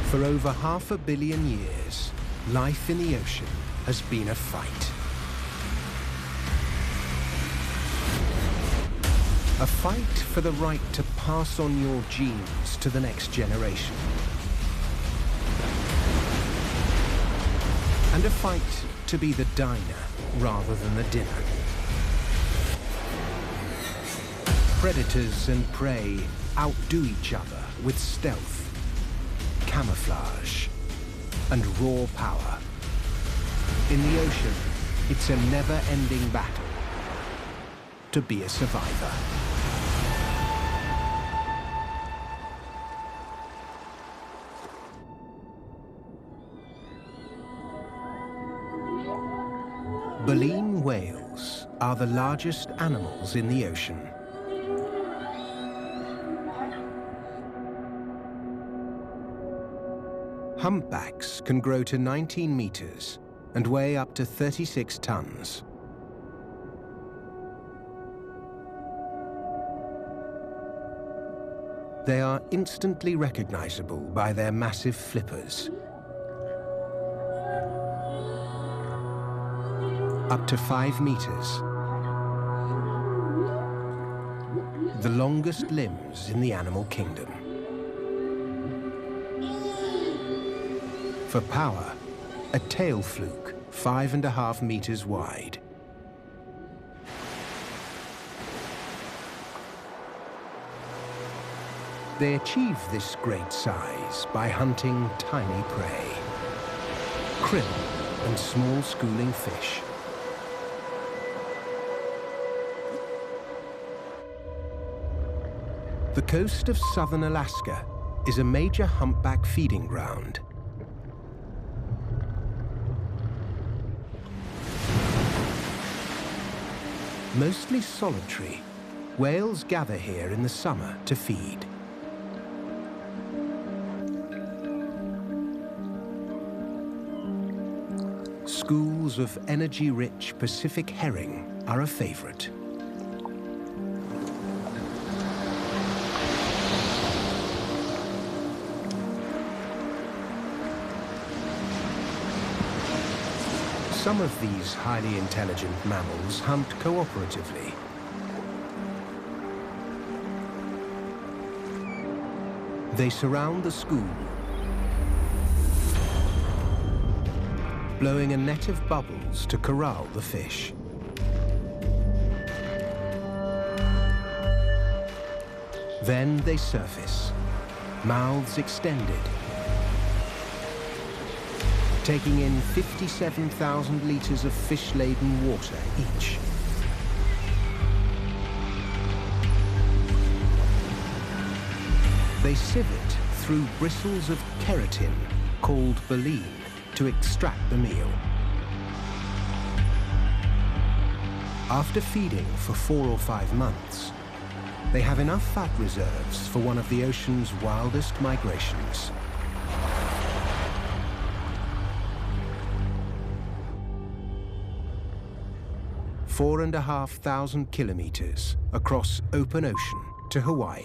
For over 500 million years, life in the ocean has been a fight. A fight for the right to pass on your genes to the next generation. And a fight to be the diner rather than the dinner. Predators and prey outdo each other with stealth, camouflage, and raw power. In the ocean, it's a never-ending battle to be a survivor. Baleen whales are the largest animals in the ocean. Humpbacks can grow to 19 meters and weigh up to 36 tons. They are instantly recognizable by their massive flippers. Up to 5 meters. The longest limbs in the animal kingdom. For power, a tail fluke 5.5 meters wide. They achieve this great size by hunting tiny prey, krill and small schooling fish. The coast of southern Alaska is a major humpback feeding ground. Mostly solitary, whales gather here in the summer to feed. Schools of energy-rich Pacific herring are a favorite. Some of these highly intelligent mammals hunt cooperatively. They surround the school, blowing a net of bubbles to corral the fish. Then they surface, mouths extended, taking in 57,000 liters of fish-laden water each. They sieve it through bristles of keratin, called baleen, to extract the meal. After feeding for 4 or 5 months, they have enough fat reserves for one of the ocean's wildest migrations. Four 4,500 kilometers across open ocean to Hawaii.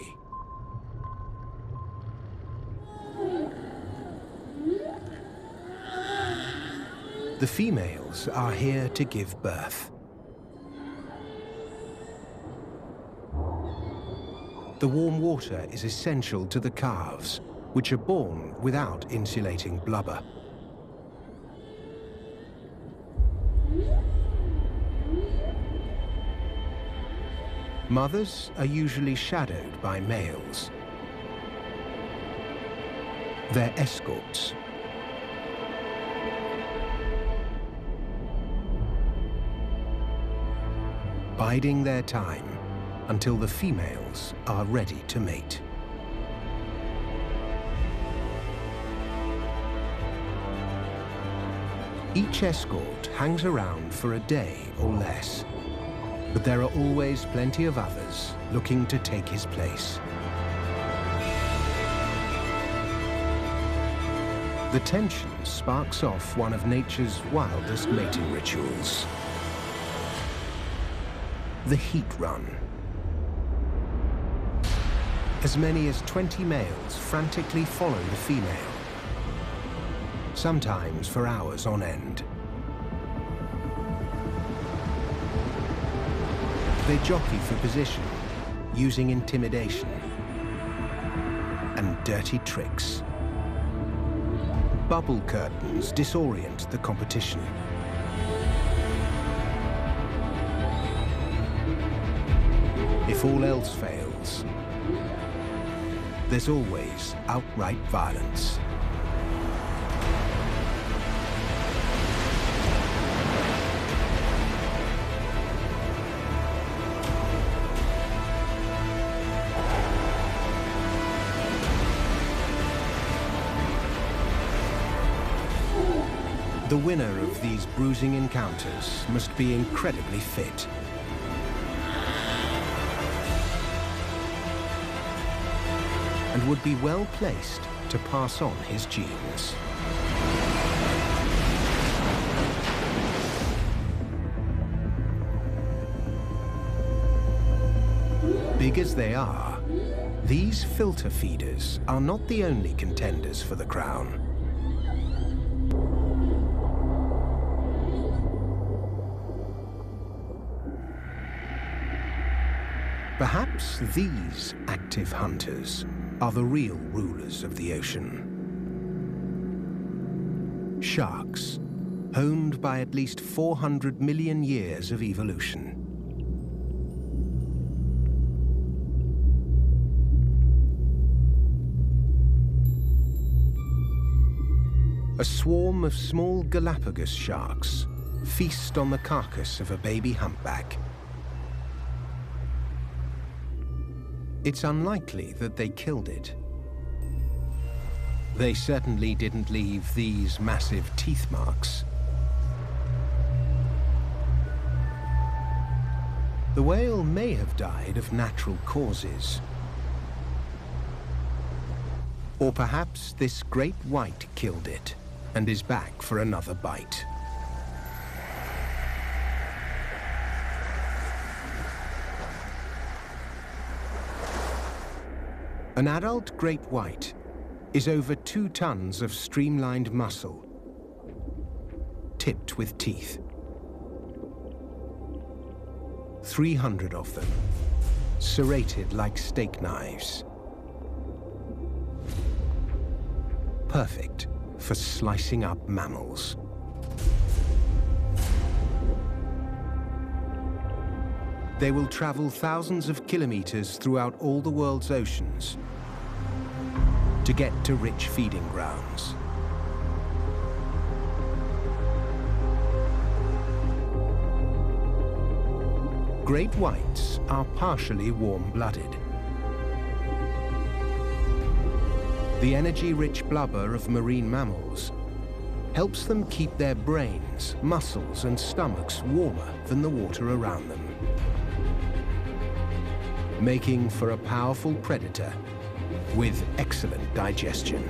The females are here to give birth. The warm water is essential to the calves, which are born without insulating blubber. Mothers are usually shadowed by males. They're escorts. Biding their time until the females are ready to mate. Each escort hangs around for a day or less, but there are always plenty of others looking to take his place. The tension sparks off one of nature's wildest mating rituals. The heat run. As many as 20 males frantically follow the female, sometimes for hours on end. They jockey for position, using intimidation and dirty tricks. Bubble curtains disorient the competition. If all else fails, there's always outright violence. The winner of these bruising encounters must be incredibly fit. And would be well placed to pass on his genes. Big as they are, these filter feeders are not the only contenders for the crown. Perhaps these active hunters are the real rulers of the ocean. Sharks, honed by at least 400 million years of evolution. A swarm of small Galapagos sharks feast on the carcass of a baby humpback. It's unlikely that they killed it. They certainly didn't leave these massive teeth marks. The whale may have died of natural causes. Or perhaps this great white killed it and is back for another bite. An adult great white is over 2 tons of streamlined muscle, tipped with teeth. 300 of them, serrated like steak knives. Perfect for slicing up mammals. They will travel thousands of kilometers throughout all the world's oceans to get to rich feeding grounds. Great whites are partially warm-blooded. The energy-rich blubber of marine mammals helps them keep their brains, muscles, and stomachs warmer than the water around them, making for a powerful predator with excellent digestion.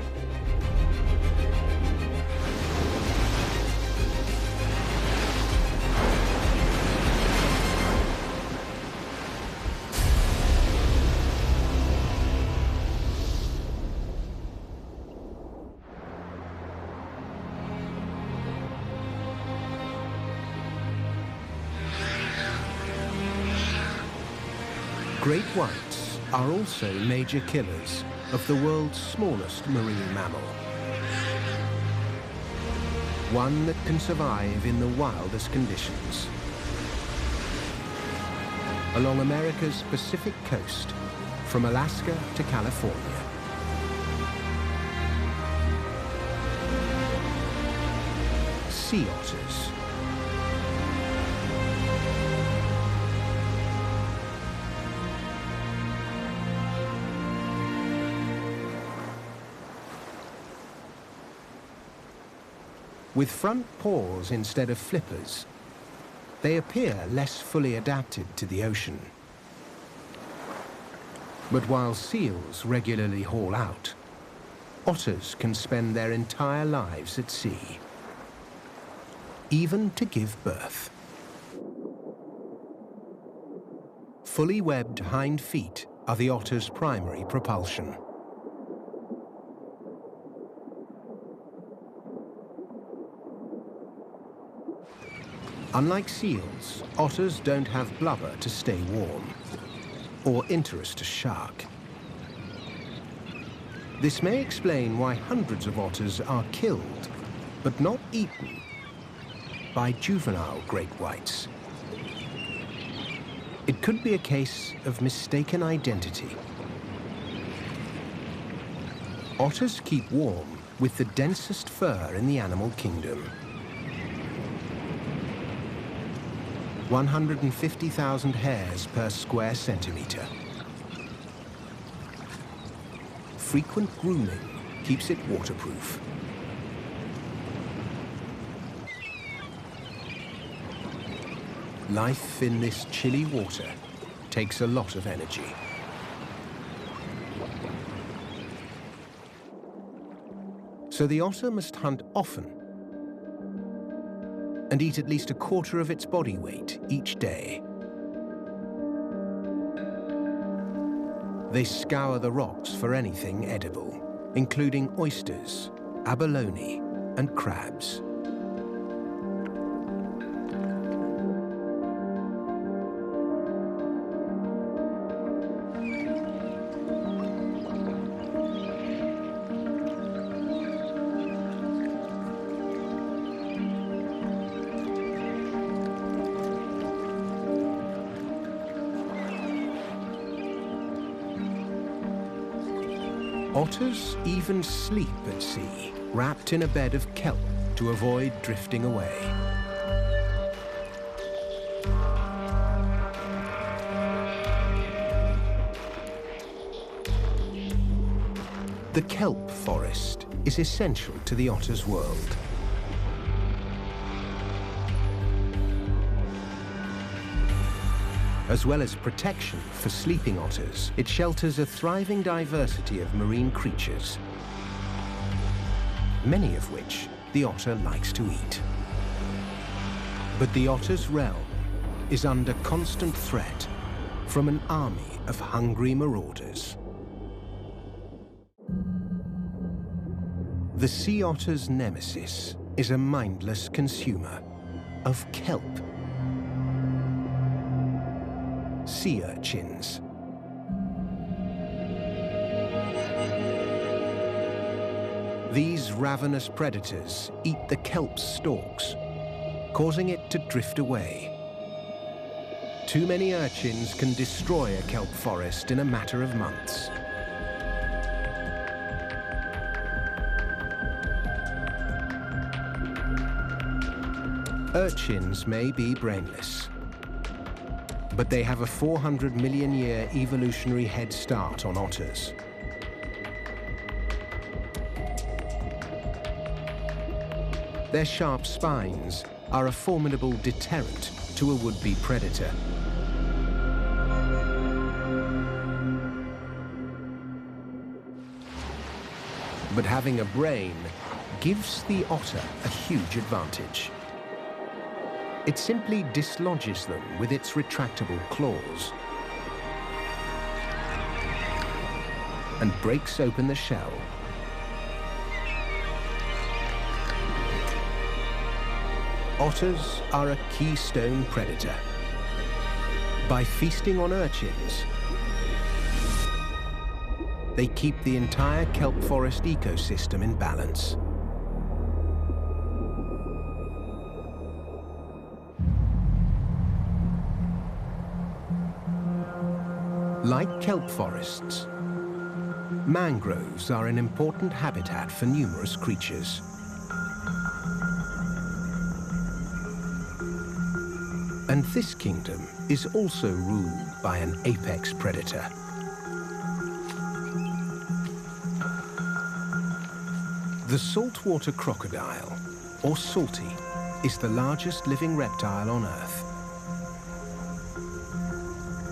Great whites are also major killers of the world's smallest marine mammal. One that can survive in the wildest conditions. Along America's Pacific coast, from Alaska to California. Sea otters. With front paws instead of flippers, they appear less fully adapted to the ocean. But while seals regularly haul out, otters can spend their entire lives at sea, even to give birth. Fully webbed hind feet are the otter's primary propulsion. Unlike seals, otters don't have blubber to stay warm or interest a shark. This may explain why hundreds of otters are killed, but not eaten, by juvenile great whites. It could be a case of mistaken identity. Otters keep warm with the densest fur in the animal kingdom. 150,000 hairs per square centimeter. Frequent grooming keeps it waterproof. Life in this chilly water takes a lot of energy. So the otter must hunt often and eat at least a quarter of its body weight each day. They scour the rocks for anything edible, including oysters, abalone, and crabs. Otters even sleep at sea, wrapped in a bed of kelp to avoid drifting away. The kelp forest is essential to the otter's world. As well as protection for sleeping otters, it shelters a thriving diversity of marine creatures, many of which the otter likes to eat. But the otter's realm is under constant threat from an army of hungry marauders. The sea otter's nemesis is a mindless consumer of kelp. Sea urchins. These ravenous predators eat the kelp's stalks, causing it to drift away. Too many urchins can destroy a kelp forest in a matter of months. Urchins may be brainless, but they have a 400 million year evolutionary head start on otters. Their sharp spines are a formidable deterrent to a would-be predator. But having a brain gives the otter a huge advantage. It simply dislodges them with its retractable claws and breaks open the shell. Otters are a keystone predator. By feasting on urchins, they keep the entire kelp forest ecosystem in balance. Like kelp forests, mangroves are an important habitat for numerous creatures. And this kingdom is also ruled by an apex predator. The saltwater crocodile, or salty, is the largest living reptile on Earth.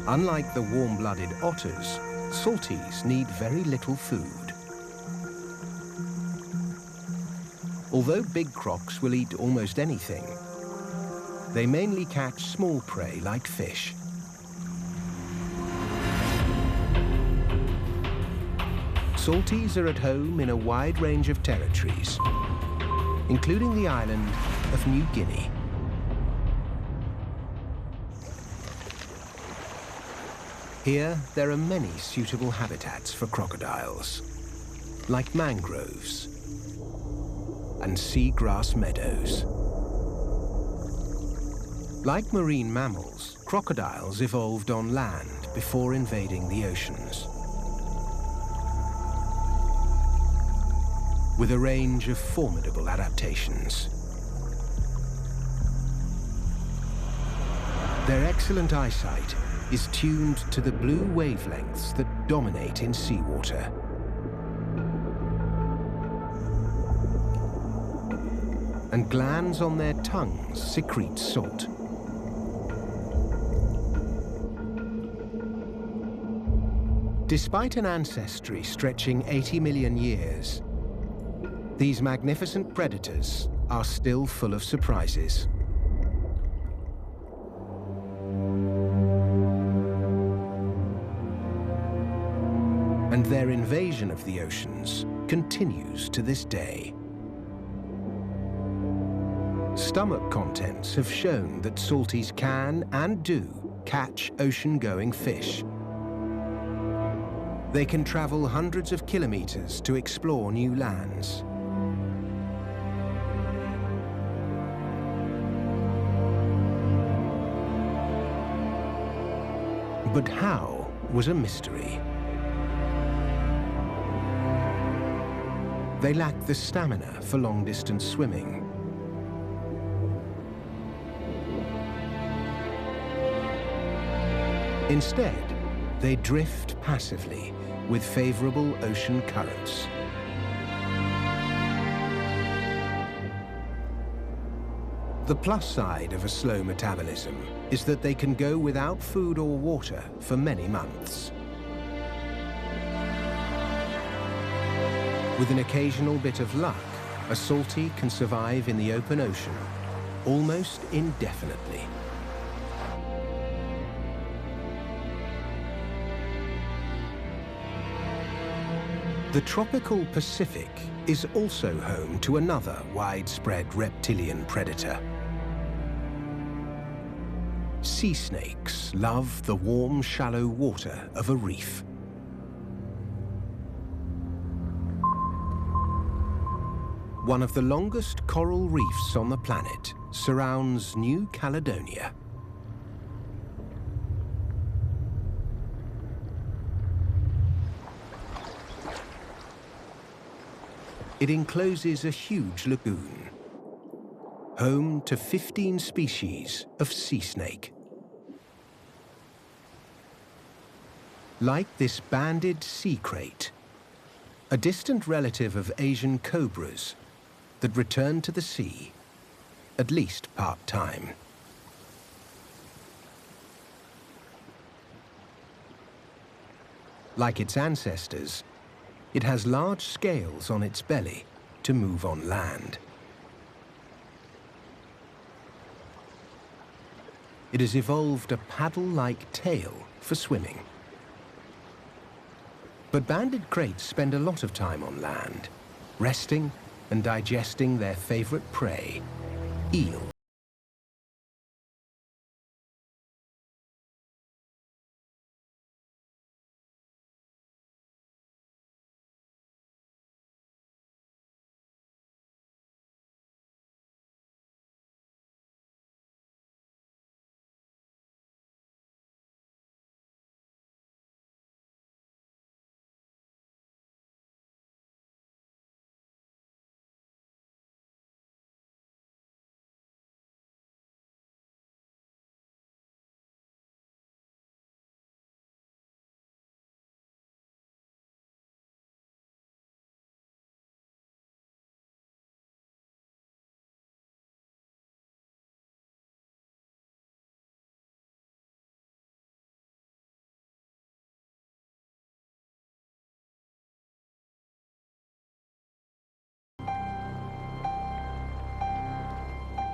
Unlike the warm-blooded otters, salties need very little food. Although big crocs will eat almost anything, they mainly catch small prey like fish. Salties are at home in a wide range of territories, including the island of New Guinea. Here, there are many suitable habitats for crocodiles, like mangroves and seagrass meadows. Like marine mammals, crocodiles evolved on land before invading the oceans, with a range of formidable adaptations. Their excellent eyesight is tuned to the blue wavelengths that dominate in seawater. And glands on their tongues secrete salt. Despite an ancestry stretching 80 million years, these magnificent predators are still full of surprises. And their invasion of the oceans continues to this day. Stomach contents have shown that salties can and do catch ocean-going fish. They can travel hundreds of kilometers to explore new lands. But how was a mystery. They lack the stamina for long-distance swimming. Instead, they drift passively with favorable ocean currents. The plus side of a slow metabolism is that they can go without food or water for many months. With an occasional bit of luck, a salty can survive in the open ocean almost indefinitely. The tropical Pacific is also home to another widespread reptilian predator. Sea snakes love the warm, shallow water of a reef. One of the longest coral reefs on the planet surrounds New Caledonia. It encloses a huge lagoon, home to 15 species of sea snake. Like this banded sea crate, a distant relative of Asian cobras that return to the sea, at least part-time. Like its ancestors, it has large scales on its belly to move on land. It has evolved a paddle-like tail for swimming. But banded kraits spend a lot of time on land, resting and digesting their favorite prey, eel.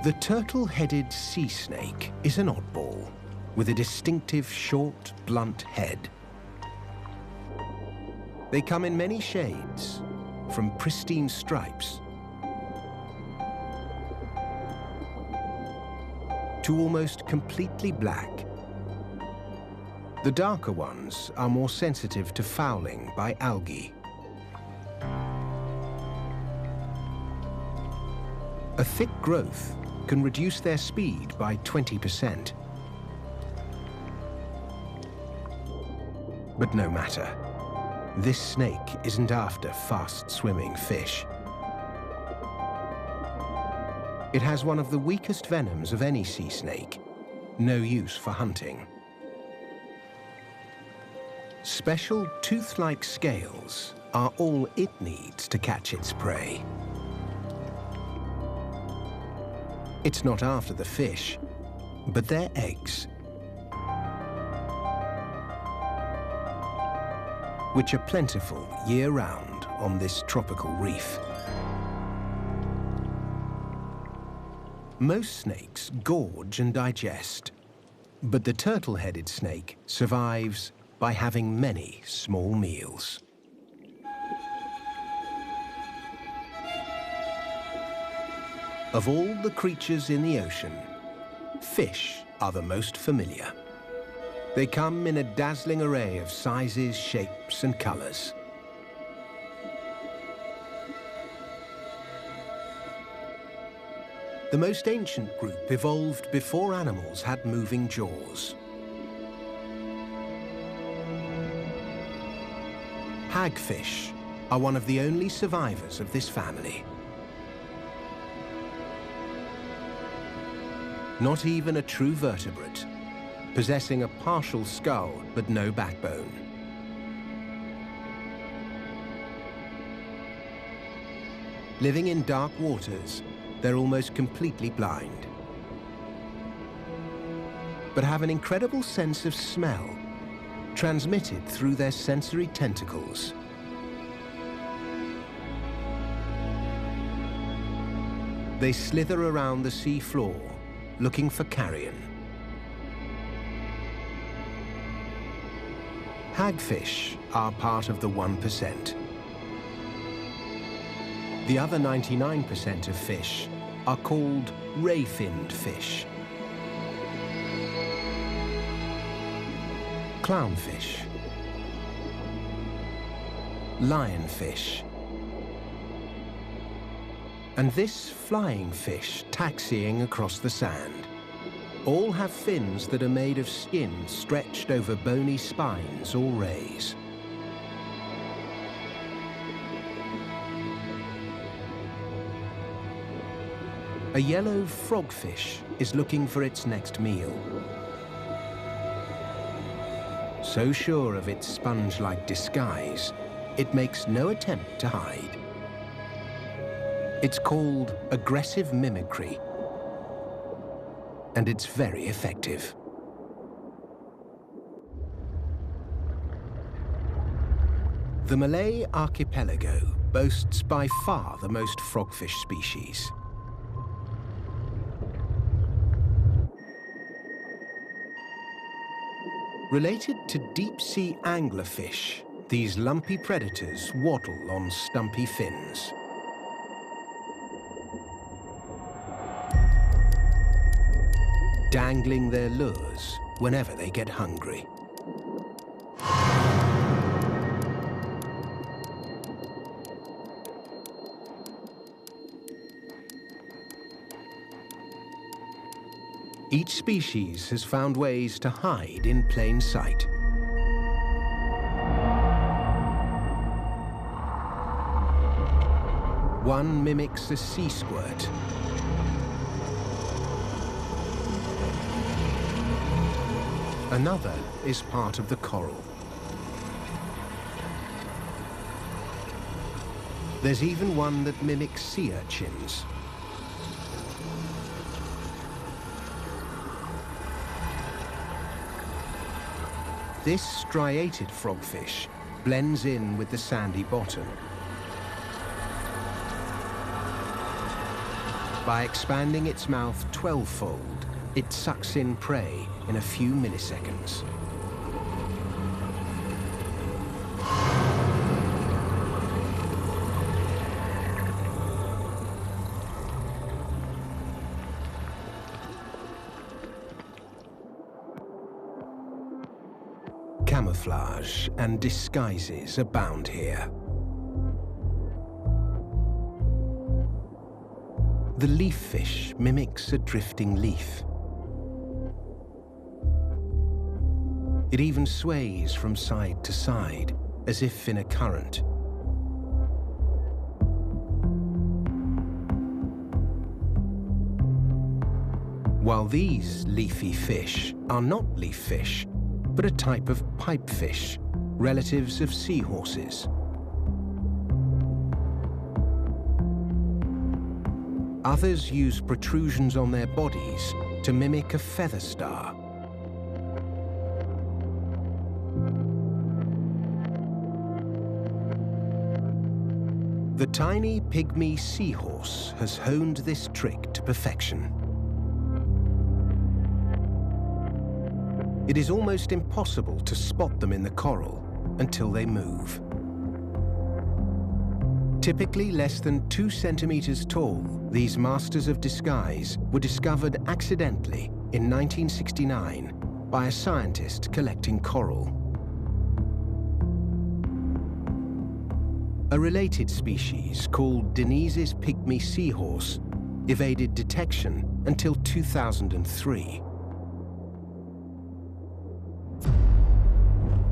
The turtle-headed sea snake is an oddball, with a distinctive short, blunt head. They come in many shades, from pristine stripes to almost completely black. The darker ones are more sensitive to fouling by algae. A thick growth can reduce their speed by 20%. But no matter. This snake isn't after fast-swimming fish. It has one of the weakest venoms of any sea snake, no use for hunting. Special tooth-like scales are all it needs to catch its prey. It's not after the fish, but their eggs, which are plentiful year-round on this tropical reef. Most snakes gorge and digest, but the turtle-headed snake survives by having many small meals. Of all the creatures in the ocean, fish are the most familiar. They come in a dazzling array of sizes, shapes, and colors. The most ancient group evolved before animals had moving jaws. Hagfish are one of the only survivors of this family. Not even a true vertebrate, possessing a partial skull but no backbone. Living in dark waters, they're almost completely blind, but have an incredible sense of smell, transmitted through their sensory tentacles. They slither around the sea floor, looking for carrion. Hagfish are part of the 1%. The other 99% of fish are called ray-finned fish. Clownfish, lionfish, and this flying fish taxiing across the sand. All have fins that are made of skin stretched over bony spines or rays. A yellow frogfish is looking for its next meal. So sure of its sponge-like disguise, it makes no attempt to hide. It's called aggressive mimicry, and it's very effective. The Malay archipelago boasts by far the most frogfish species. Related to deep-sea anglerfish, these lumpy predators waddle on stumpy fins. Dangling their lures whenever they get hungry. Each species has found ways to hide in plain sight. One mimics a sea squirt. Another is part of the coral. There's even one that mimics sea urchins. This striated frogfish blends in with the sandy bottom. By expanding its mouth 12-fold, it sucks in prey in a few milliseconds. camouflage and disguises abound here. The leaf fish mimics a drifting leaf. It even sways from side to side, as if in a current. While these leafy fish are not leaf fish, but a type of pipefish, relatives of seahorses. Others use protrusions on their bodies to mimic a feather star. The tiny pygmy seahorse has honed this trick to perfection. It is almost impossible to spot them in the coral until they move. Typically less than 2 centimeters tall, these masters of disguise were discovered accidentally in 1969 by a scientist collecting coral. A related species called Denise's pygmy seahorse evaded detection until 2003.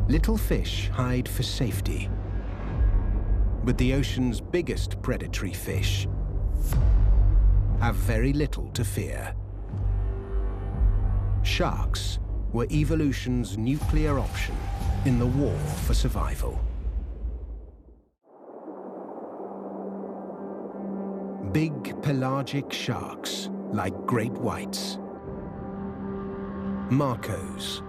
Little fish hide for safety, but the ocean's biggest predatory fish have very little to fear. Sharks were evolution's nuclear option in the war for survival. Big pelagic sharks like great whites, marcos,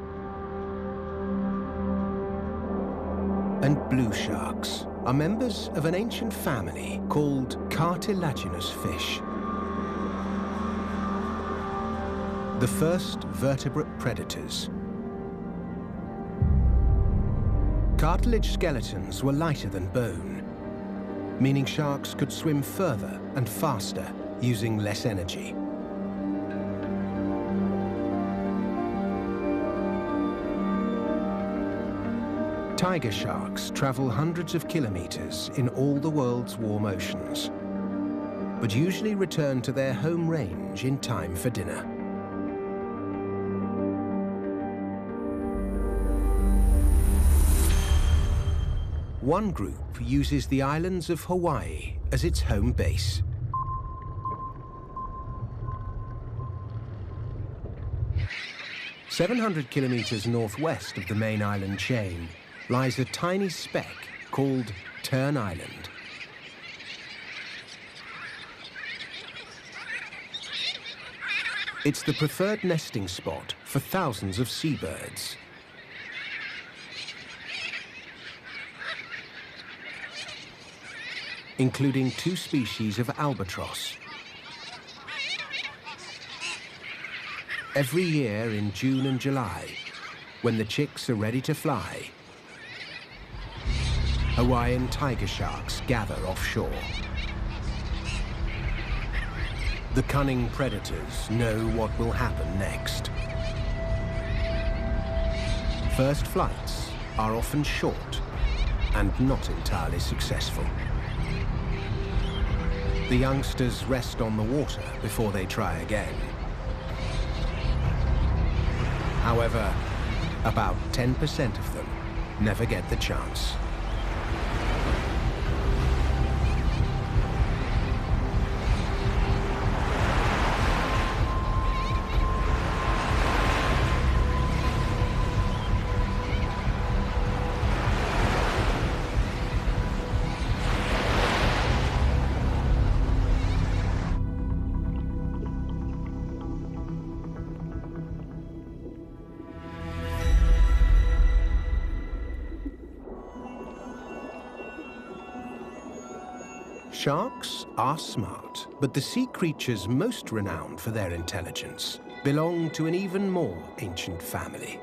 and blue sharks are members of an ancient family called cartilaginous fish. The first vertebrate predators. Cartilage skeletons were lighter than bone, meaning sharks could swim further and faster using less energy. Tiger sharks travel hundreds of kilometers in all the world's warm oceans, but usually return to their home range in time for dinner. One group uses the islands of Hawaii as its home base. "700 kilometers northwest of the main island chain lies a tiny speck called Tern Island. It's the preferred nesting spot for thousands of seabirds. Including 2 species of albatross. Every year in June and July, when the chicks are ready to fly, Hawaiian tiger sharks gather offshore. The cunning predators know what will happen next. First flights are often short and not entirely successful. The youngsters rest on the water before they try again. However, about 10% of them never get the chance. Sharks are smart, but the sea creatures most renowned for their intelligence belong to an even more ancient family.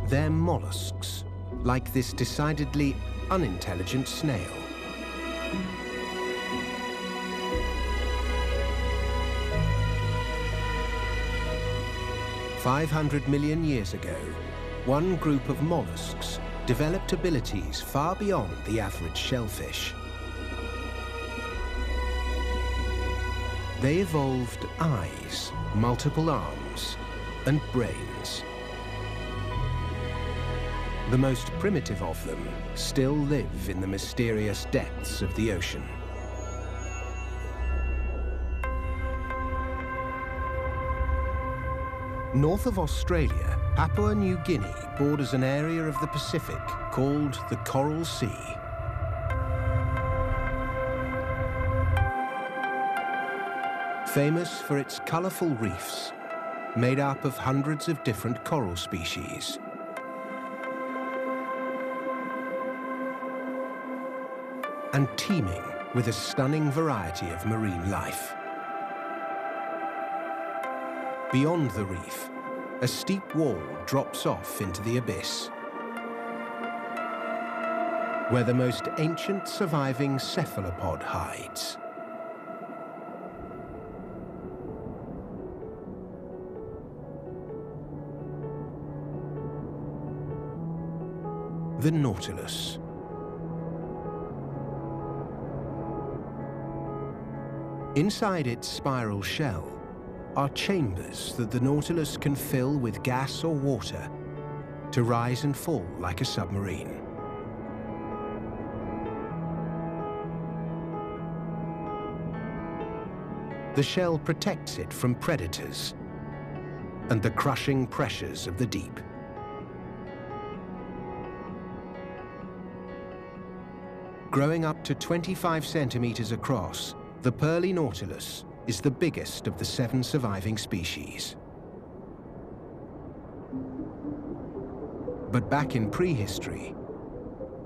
They're mollusks, like this decidedly unintelligent snail. 500 million years ago, one group of mollusks developed abilities far beyond the average shellfish. They evolved eyes, multiple arms, and brains. The most primitive of them still live in the mysterious depths of the ocean. North of Australia, Papua New Guinea borders an area of the Pacific called the Coral Sea. Famous for its colourful reefs, made up of hundreds of different coral species. And teeming with a stunning variety of marine life. Beyond the reef, a steep wall drops off into the abyss, where the most ancient surviving cephalopod hides. The Nautilus. Inside its spiral shell are chambers that the Nautilus can fill with gas or water to rise and fall like a submarine. The shell protects it from predators and the crushing pressures of the deep. Growing up to 25 centimeters across, the pearly Nautilus is the biggest of the 7 surviving species. But back in prehistory,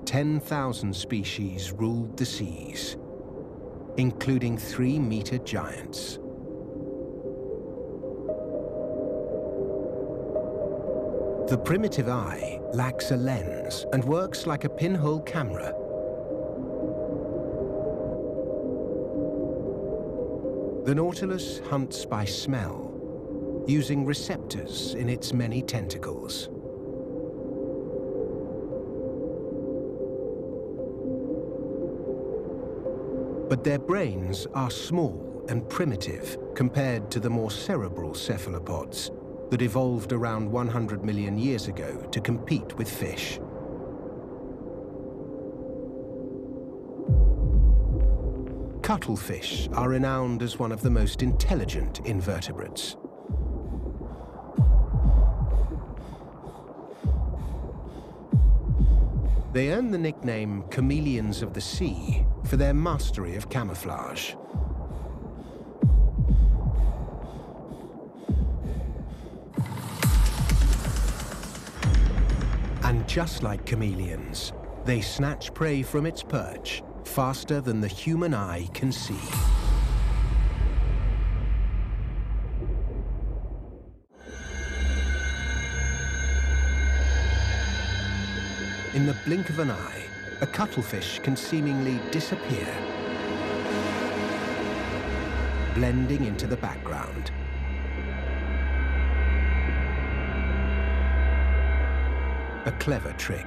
10,000 species ruled the seas, including 3-meter giants. The primitive eye lacks a lens and works like a pinhole camera. The Nautilus hunts by smell, using receptors in its many tentacles. But their brains are small and primitive compared to the more cerebral cephalopods that evolved around 100 million years ago to compete with fish. Cuttlefish are renowned as one of the most intelligent invertebrates. They earn the nickname chameleons of the sea for their mastery of camouflage. And just like chameleons, they snatch prey from its perch faster than the human eye can see. In the blink of an eye, a cuttlefish can seemingly disappear, blending into the background. A clever trick.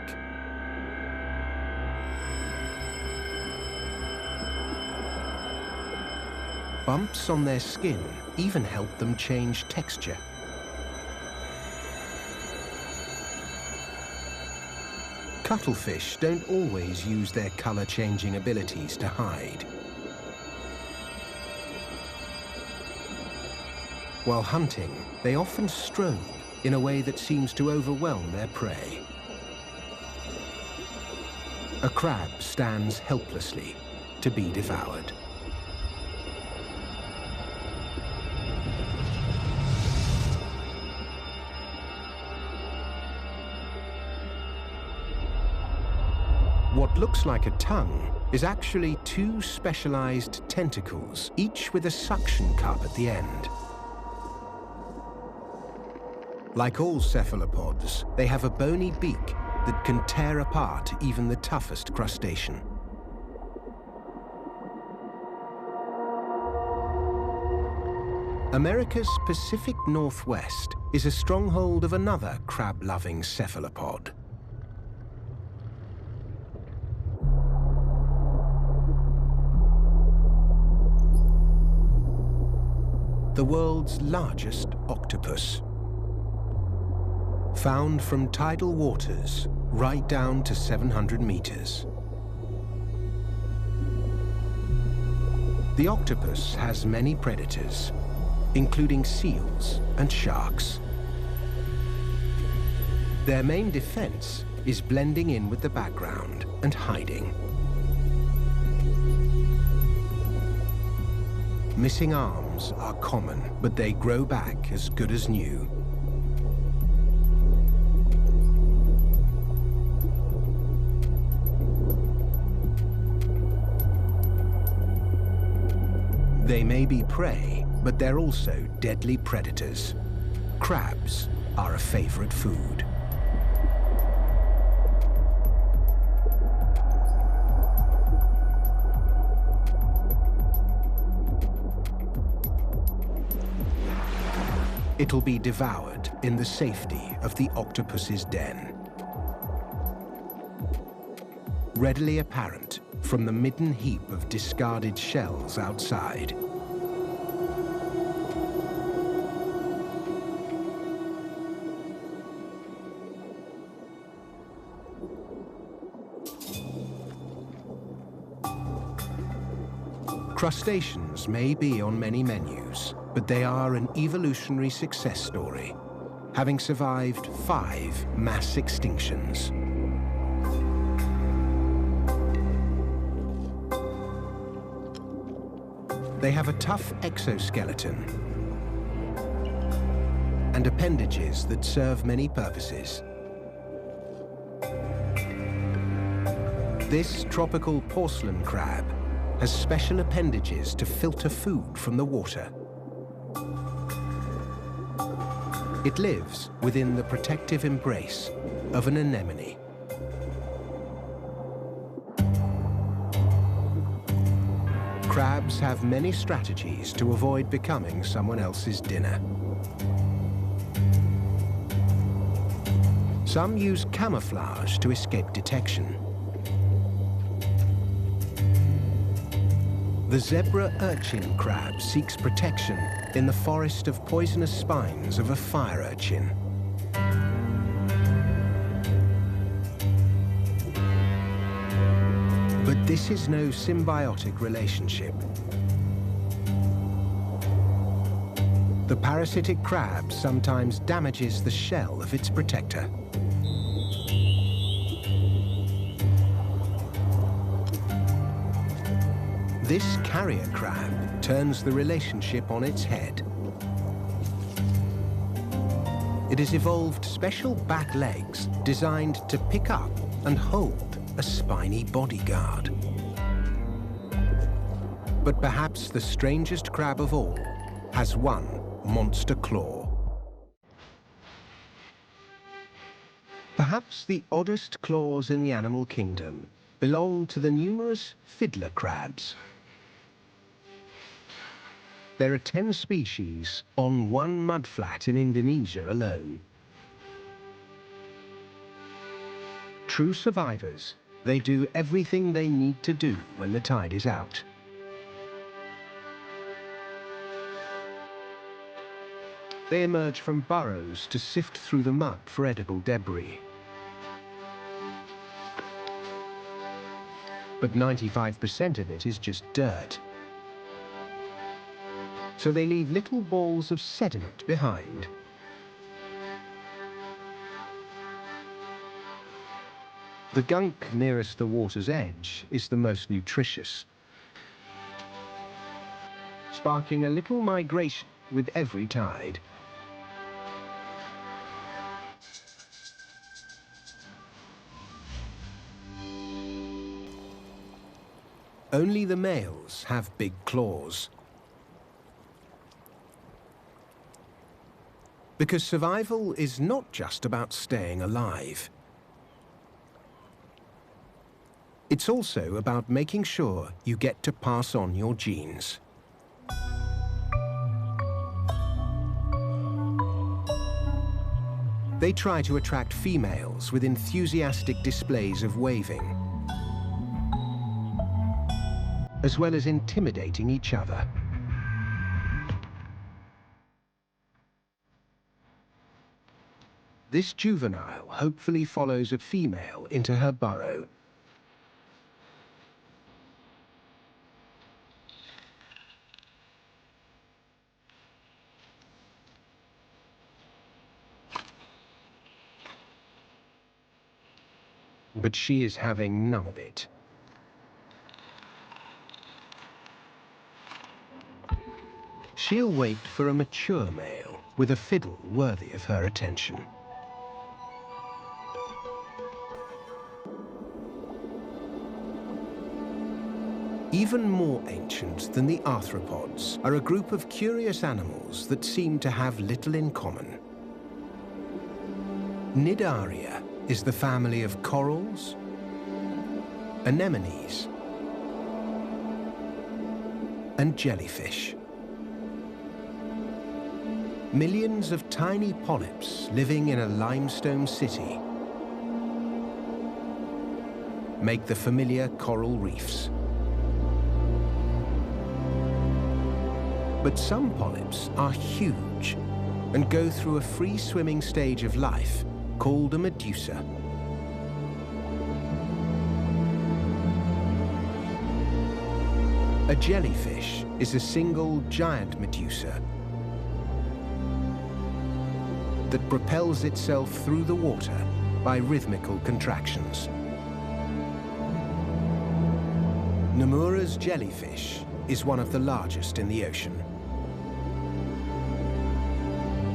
Bumps on their skin even help them change texture. Cuttlefish don't always use their color-changing abilities to hide. While hunting, they often strobe in a way that seems to overwhelm their prey. A crab stands helplessly to be devoured. What looks like a tongue is actually 2 specialized tentacles, each with a suction cup at the end. Like all cephalopods, they have a bony beak that can tear apart even the toughest crustacean. America's Pacific Northwest is a stronghold of another crab-loving cephalopod. The world's largest octopus. Found from tidal waters right down to 700 meters. The octopus has many predators, including seals and sharks. Their main defense is blending in with the background and hiding. Missing arms are common, but they grow back as good as new. They may be prey, but they're also deadly predators. Crabs are a favorite food. It'll be devoured in the safety of the octopus's den. Readily apparent from the midden heap of discarded shells outside. Crustaceans may be on many menus, but they are an evolutionary success story, having survived 5 mass extinctions. They have a tough exoskeleton and appendages that serve many purposes. This tropical porcelain crab has special appendages to filter food from the water. It lives within the protective embrace of an anemone. Crabs have many strategies to avoid becoming someone else's dinner. Some use camouflage to escape detection. The zebra urchin crab seeks protection in the forest of poisonous spines of a fire urchin. But this is no symbiotic relationship. The parasitic crab sometimes damages the shell of its protector. This carrier crab turns the relationship on its head. It has evolved special back legs designed to pick up and hold a spiny bodyguard. But perhaps the strangest crab of all has one monster claw. Perhaps the oddest claws in the animal kingdom belong to the numerous fiddler crabs. There are 10 species on one mudflat in Indonesia alone. True survivors, they do everything they need to do when the tide is out. They emerge from burrows to sift through the mud for edible debris. But 95% of it is just dirt. So they leave little balls of sediment behind. The gunk nearest the water's edge is the most nutritious, sparking a little migration with every tide. Only the males have big claws. Because survival is not just about staying alive. It's also about making sure you get to pass on your genes. They try to attract females with enthusiastic displays of waving, as well as intimidating each other. This juvenile hopefully follows a female into her burrow. But she is having none of it. She'll wait for a mature male with a fiddle worthy of her attention. Even more ancient than the arthropods are a group of curious animals that seem to have little in common. Cnidaria is the family of corals, anemones, and jellyfish. Millions of tiny polyps living in a limestone city make the familiar coral reefs. But some polyps are huge and go through a free-swimming stage of life called a medusa. A jellyfish is a single giant medusa that propels itself through the water by rhythmical contractions. Nomura's jellyfish is one of the largest in the ocean.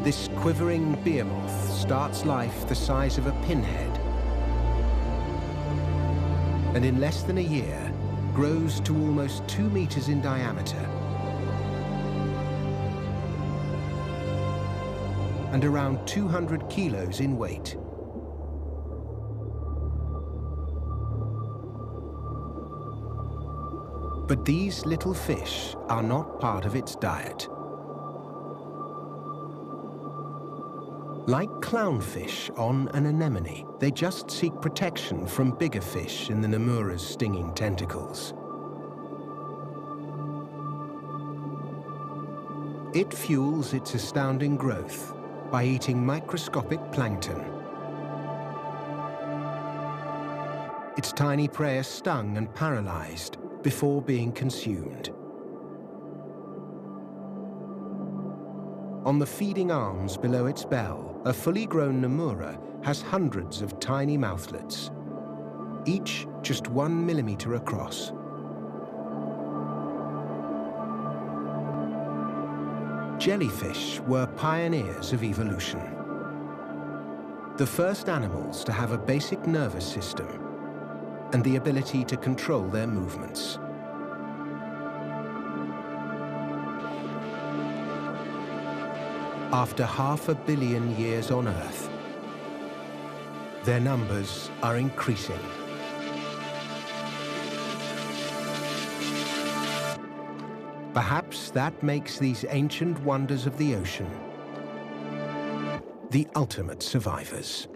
This quivering behemoth starts life the size of a pinhead, and in less than a year grows to almost 2 meters in diameter and around 200 kilos in weight. But these little fish are not part of its diet. Like clownfish on an anemone, they just seek protection from bigger fish in the Nomura's stinging tentacles. It fuels its astounding growth by eating microscopic plankton. Its tiny prey are stung and paralyzed before being consumed. On the feeding arms below its bell, a fully grown Nomura has hundreds of tiny mouthlets, each just 1 millimeter across. Jellyfish were pioneers of evolution, the first animals to have a basic nervous system and the ability to control their movements. After 500 million years on Earth, their numbers are increasing. Perhaps that makes these ancient wonders of the ocean the ultimate survivors.